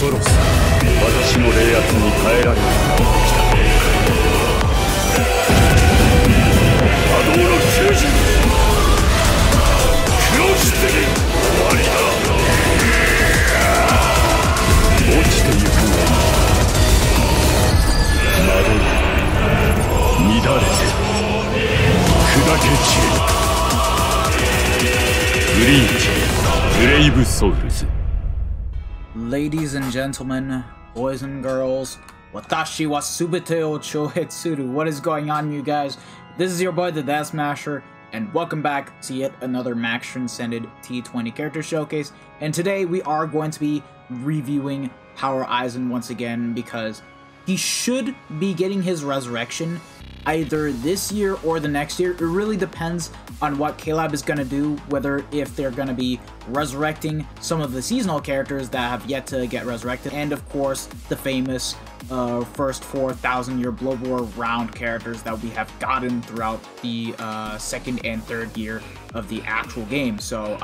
ろさ私の霊圧に耐えられる波動の90クロス的終わりだ落ちてゆくが惑い乱れて砕け散るブリーチブレイブソウルズ Ladies and gentlemen, boys and girls, watashi wa subete o chohetsuru. What is going on, you guys? This is your boy, the Death Smasher, and welcome back to yet another Max Transcended T20 character showcase. And today we are going to be reviewing Power Aizen once again because he should be getting his resurrection either this year or the next year. It really depends on what K-Lab is going to do, whether if they're going to be resurrecting some of the seasonal characters that have yet to get resurrected, and of course the famous first 4,000 year Blood War round characters that we have gotten throughout the second and third year of the actual game. So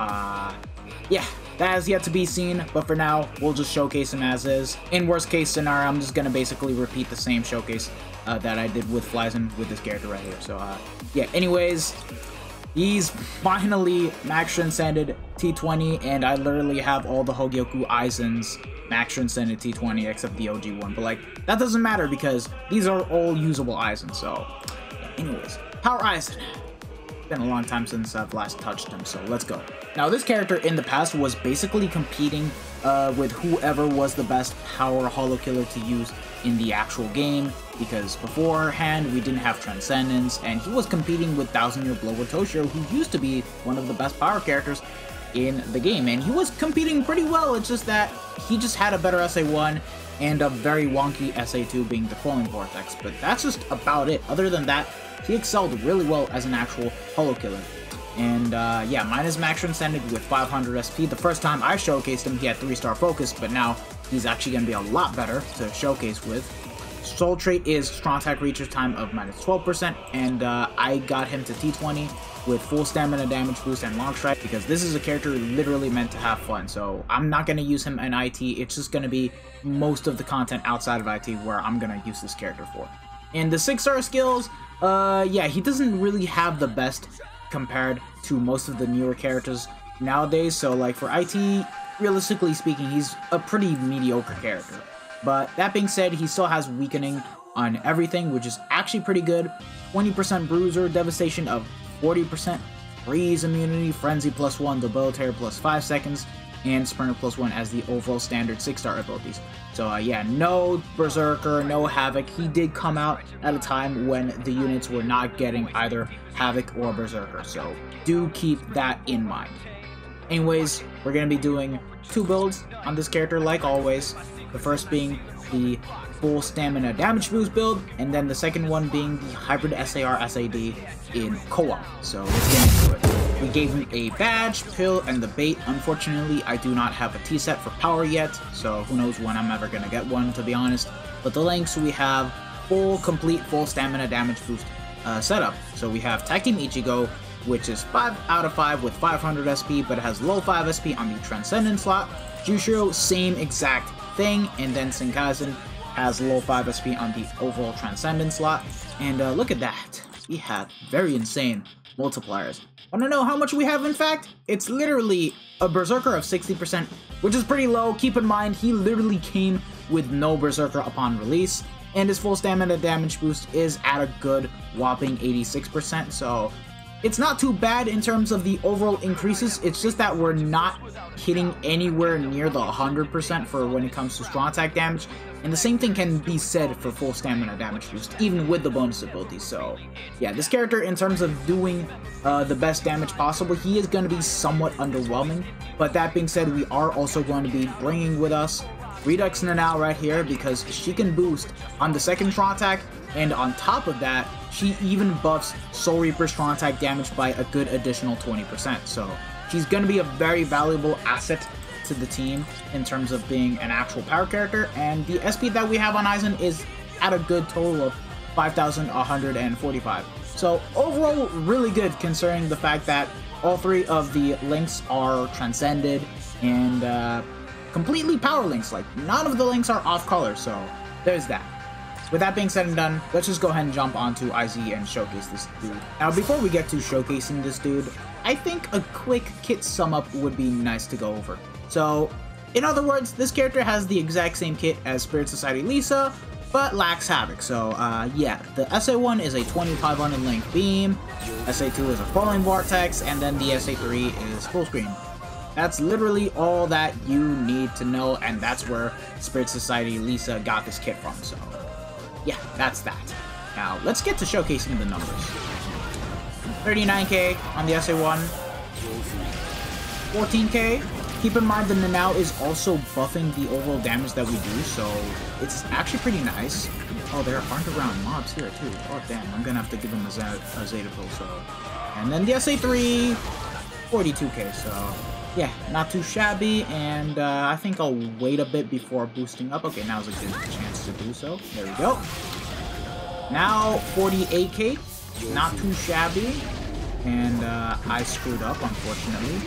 yeah, that has yet to be seen, but for now, we'll just showcase him as is. In worst case scenario, I'm just gonna basically repeat the same showcase that I did with Aizen with this character right here. So yeah, anyways, he's finally Max Transcended T20, and I literally have all the Hogyoku Aizen's Max Transcended T20 except the OG one, but like, that doesn't matter because these are all usable Aizen. So yeah, anyways, Power Aizen. Been a long time since I've last touched him, so let's go. Now, this character in the past was basically competing with whoever was the best power holo killer to use in the actual game, because beforehand we didn't have Transcendence, and he was competing with 1000 Year Blood War Toshiro, who used to be one of the best power characters in the game, and he was competing pretty well. It's just that he just had a better SA1 and a very wonky SA2 being the Falling Vortex, but that's just about it. Other than that, he excelled really well as an actual holo killer. And yeah, mine is Max Transcended with 500 SP. The first time I showcased him, he had 3-star focus, but now he's actually going to be a lot better to showcase with. Soul trait is strong attack reaches time of -12%, and I got him to T20 with full stamina damage boost and long strike because this is a character literally meant to have fun. So I'm not going to use him in IT. It's just going to be most of the content outside of IT where I'm going to use this character for. And the 6-star skills, yeah, he doesn't really have the best compared to most of the newer characters nowadays. So like for IT, realistically speaking, he's a pretty mediocre character. But that being said, he still has weakening on everything, which is actually pretty good. 20% bruiser, devastation of 40%, freeze immunity, frenzy +1, debilitator +5 seconds, and sprinter +1 as the overall standard 6-star abilities. So yeah, no berserker, no havoc. He did come out at a time when the units were not getting either havoc or berserker, so do keep that in mind. Anyways, we're going to be doing 2 builds on this character like always. The first being the full stamina damage boost build, and then the second one being the hybrid SAR SAD in co-op. So let's get into it. We gave him a badge, pill, and the bait. Unfortunately, I do not have a T-set for power yet, so who knows when I'm ever going to get one, to be honest. But the links, we have complete full stamina damage boost setup. So we have Tag Team Ichigo, which is 5 out of 5 with 500 SP, but it has low 5 SP on the Transcendent slot. Jushiro, same exact thing, and then Senkaisen has low 5 SP on the overall Transcendent slot. And look at that, we have very insane multipliers. Want to know how much we have in fact? It's literally a Berserker of 60%, which is pretty low. Keep in mind, he literally came with no Berserker upon release, and his full stamina damage boost is at a good whopping 86%, so it's not too bad in terms of the overall increases. It's just that we're not hitting anywhere near the 100% for when it comes to strong attack damage. And the same thing can be said for full stamina damage boost, even with the bonus abilities. So yeah, this character, in terms of doing the best damage possible, he is going to be somewhat underwhelming. But that being said, we are also going to be bringing with us Rudack's Nanao right here, because she can boost on the second strong attack, and on top of that, she even buffs Soul Reaper strong attack damage by a good additional 20%. So she's going to be a very valuable asset to the team in terms of being an actual power character, and the SP that we have on Aizen is at a good total of 5,145. So overall, really good considering the fact that all 3 of the links are transcended, and completely power links. Like, none of the links are off color, so there's that. With that being said and done, let's just go ahead and jump onto Aizen and showcase this dude. Now, before we get to showcasing this dude, I think a quick kit sum up would be nice to go over. So, in other words, this character has the exact same kit as Spirit Society Lisa, but lacks Havoc. So, yeah, the SA1 is a 2500 length beam, SA2 is a falling vortex, and then the SA3 is full screen. That's literally all that you need to know, and that's where Spirit Society Lisa got this kit from, so yeah, that's that. Now, let's get to showcasing the numbers. 39k on the SA1, 14k. Keep in mind the Nanao is also buffing the overall damage that we do, so it's actually pretty nice. Oh, there aren't around mobs here too. Oh damn, I'm gonna have to give him a Zeta pill, so. And then the SA3, 42k, so yeah, not too shabby, and I think I'll wait a bit before boosting up. Okay, now's a good chance to do so. There we go. Now, 48k, not too shabby, and I screwed up, unfortunately.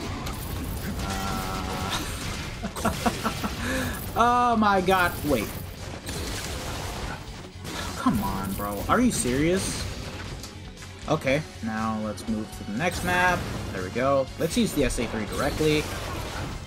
Oh my god, wait. Come on, bro. Are you serious? Okay, now let's move to the next map. There we go. Let's use the SA3 directly.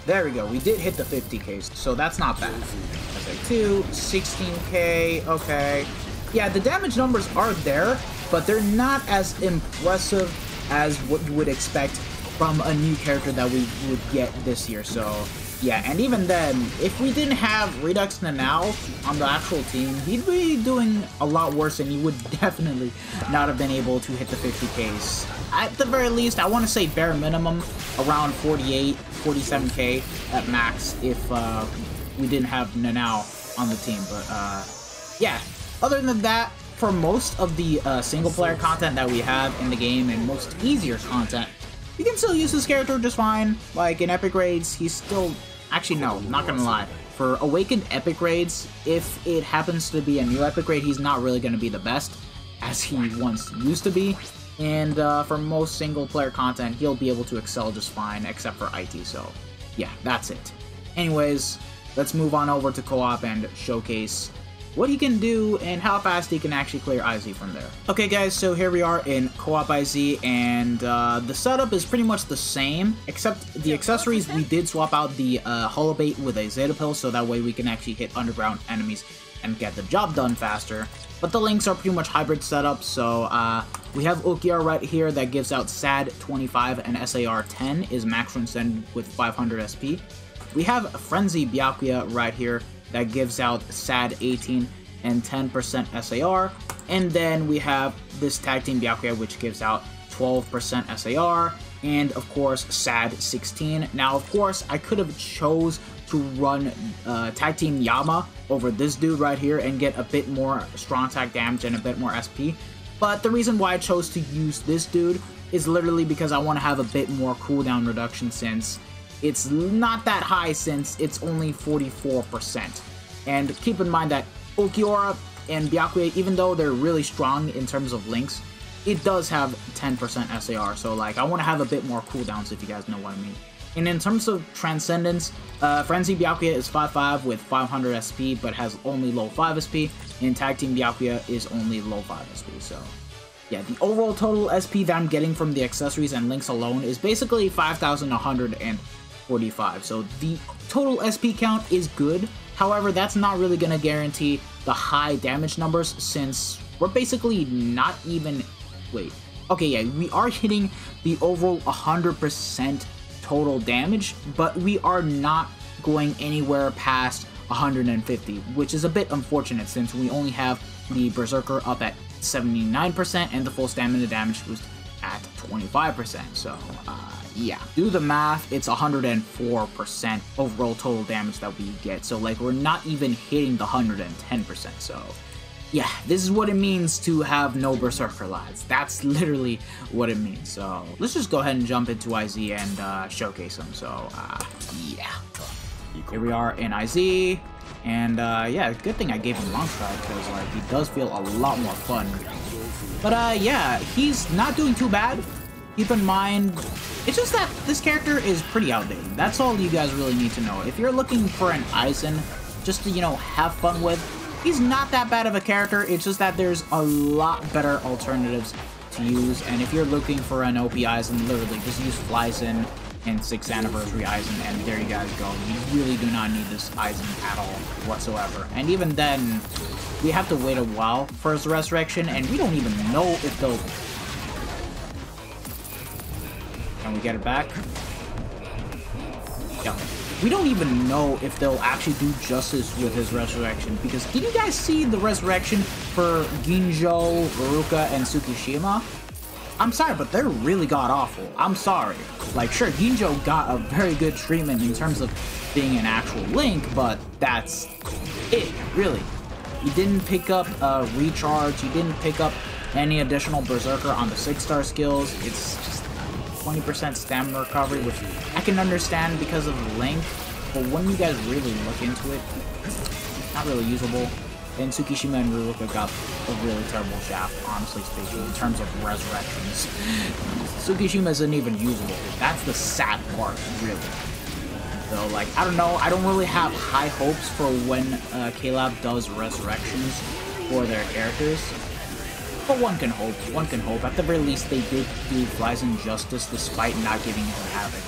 There we go. We did hit the 50k, so that's not bad. SA2, 16k. Okay. Yeah, the damage numbers are there, but they're not as impressive as what you would expect from a new character that we would get this year. So yeah, and even then, if we didn't have Redux Nanao on the actual team, he'd be doing a lot worse, and he would definitely not have been able to hit the 50ks. At the very least, I want to say bare minimum around 48, 47k at max if we didn't have Nanao on the team. But yeah, other than that, for most of the single player content that we have in the game and most easier content, you can still use this character just fine. Like in epic raids, he's still... Actually, no, not gonna lie. For Awakened epic raids, if it happens to be a new epic raid, he's not really gonna be the best, as he once used to be. And for most single player content, he'll be able to excel just fine, except for IT, so yeah, that's it. Anyways, let's move on over to co-op and showcase what he can do and how fast he can actually clear IZ from there. Okay guys, so here we are in co-op IZ, and the setup is pretty much the same, except the accessories. We did swap out the holobait with a Zeta pill, so that way we can actually hit underground enemies and get the job done faster. But the links are pretty much hybrid setup, so we have Ukiar right here that gives out SAD 25 and SAR 10 is Max Transcended with 500 SP. We have Frenzy Byakuya right here that gives out SAD 18 and 10% SAR, and then we have this Tag Team Byakuya which gives out 12% SAR, and of course SAD 16. Now of course I could have chose to run Tag Team Yama over this dude right here and get a bit more strong attack damage and a bit more SP, but the reason why I chose to use this dude is literally because I want to have a bit more cooldown reduction, since it's not that high, since it's only 44%. And keep in mind that Ulquiorra and Byakuya, even though they're really strong in terms of links, it does have 10% SAR, so like I want to have a bit more cooldowns, if you guys know what I mean. And in terms of Transcendence, Frenzy Byakuya is 5'5 with 500 SP, but has only low 5 SP, and Tag Team Byakuya is only low 5 SP, so yeah, the overall total SP that I'm getting from the accessories and links alone is basically 5,145. So the total SP count is good. However, that's not really going to guarantee the high damage numbers, since we're basically not even... Wait. Okay, yeah, we are hitting the overall 100% total damage, but we are not going anywhere past 150, which is a bit unfortunate since we only have the Berserker up at 79% and the full stamina damage was at 25%. So yeah, do the math, it's 104% overall total damage that we get, so like we're not even hitting the 110%. So yeah, this is what it means to have no Berserker, lads. That's literally what it means. So let's just go ahead and jump into IZ and showcase him. So yeah, here we are in IZ. And yeah, good thing I gave him Long Stride, because like he does feel a lot more fun. But yeah, he's not doing too bad. keep in mind, it's just that this character is pretty outdated. That's all you guys really need to know. If you're looking for an Aizen just to, you know, have fun with, he's not that bad of a character. It's just that there's a lot better alternatives to use. And if you're looking for an OP Aizen, literally just use Flyzen and 6th Anniversary Aizen, and there you guys go. You really do not need this Aizen at all whatsoever. And even then, we have to wait a while for his resurrection, and we don't even know if they'll... Can we get it back? Yeah. We don't even know if they'll actually do justice with his resurrection, because did you guys see the resurrection for Ginjo, Rudack, and Tsukishima? I'm sorry, but they're really god-awful. I'm sorry. Like, sure, Ginjo got a very good treatment in terms of being an actual Link, but that's it, really. He didn't pick up Recharge, he didn't pick up any additional Berserker on the 6-star skills. It's just 20% stamina recovery, which I can understand because of Link, but when you guys really look into it, it's not really usable. And Tsukishima and Rudack got a really terrible shaft, honestly speaking, in terms of resurrections. Tsukishima isn't even usable. That's the sad part, really. So, like, I don't know, I don't really have high hopes for when K-Lab does resurrections for their characters. But one can hope, At the very least, they did do Flyzen justice despite not giving him Havoc.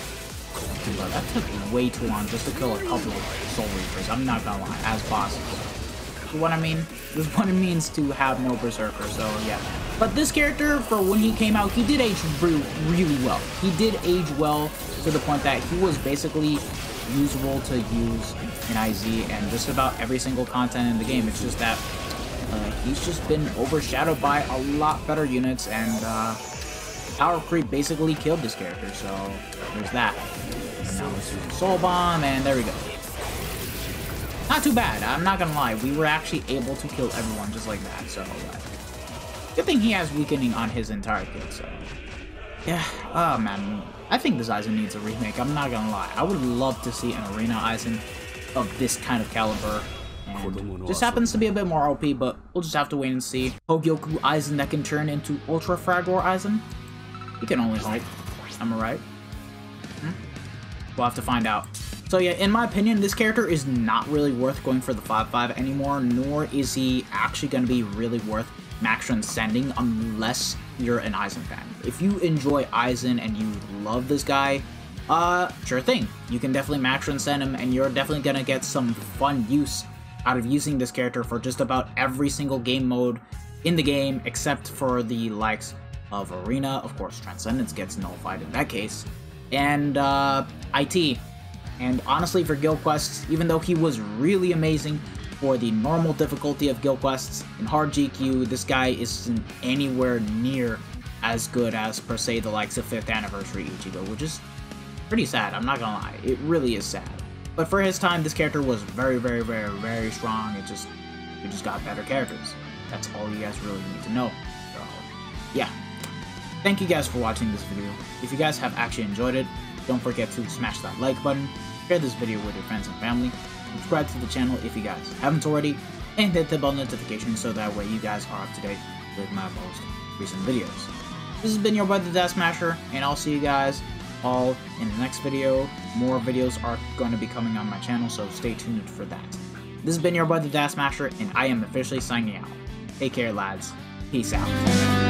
But that took way too long just to kill a couple of Soul Reapers, I'm not gonna lie, as bosses. What I mean? This is what it means to have no Berserker, so yeah. But this character, for when he came out, he did age really well. He did age well to the point that he was basically usable to use in IZ and just about every single content in the game. It's just that he's just been overshadowed by a lot better units, and power creep basically killed this character, so there's that. And now let's use Soul Bomb, and there we go. Not too bad, I'm not gonna lie. We were actually able to kill everyone just like that, so good thing he has weakening on his entire kit, so yeah. Oh man, I think this Aizen needs a remake, I'm not gonna lie. I would love to see an Arena Aizen of this kind of caliber, and just happens to be a bit more OP, but we'll just have to wait and see. Hogyoku Aizen that can turn into Ultra Fragor Aizen? You can only hope, am I right? We'll have to find out. So yeah, in my opinion, this character is not really worth going for the 5-5 anymore, nor is he actually going to be really worth Max Transcending unless you're an Aizen fan. If you enjoy Aizen and you love this guy, sure thing. You can definitely Max Transcend him, and you're definitely going to get some fun use out of using this character for just about every single game mode in the game, except for the likes of Arena. Of course, Transcendence gets nullified in that case, and IT. And honestly, for guild quests, even though he was really amazing for the normal difficulty of guild quests, in hard GQ, this guy isn't anywhere near as good as, per se, the likes of 5th Anniversary Ichigo, which is pretty sad, I'm not gonna lie. It really is sad. But for his time, this character was very, very, very, very strong. We just got better characters. That's all you guys really need to know. So, yeah. Thank you guys for watching this video. If you guys have actually enjoyed it, don't forget to smash that like button, share this video with your friends and family, subscribe to the channel if you guys haven't already, and hit the bell notification so that way you guys are up to date with my most recent videos. This has been your boy the Death Smasher, and I'll see you guys all in the next video. More videos are going to be coming on my channel, so stay tuned for that. This has been your boy the Death Smasher, and I am officially signing out. Take care, lads. Peace out.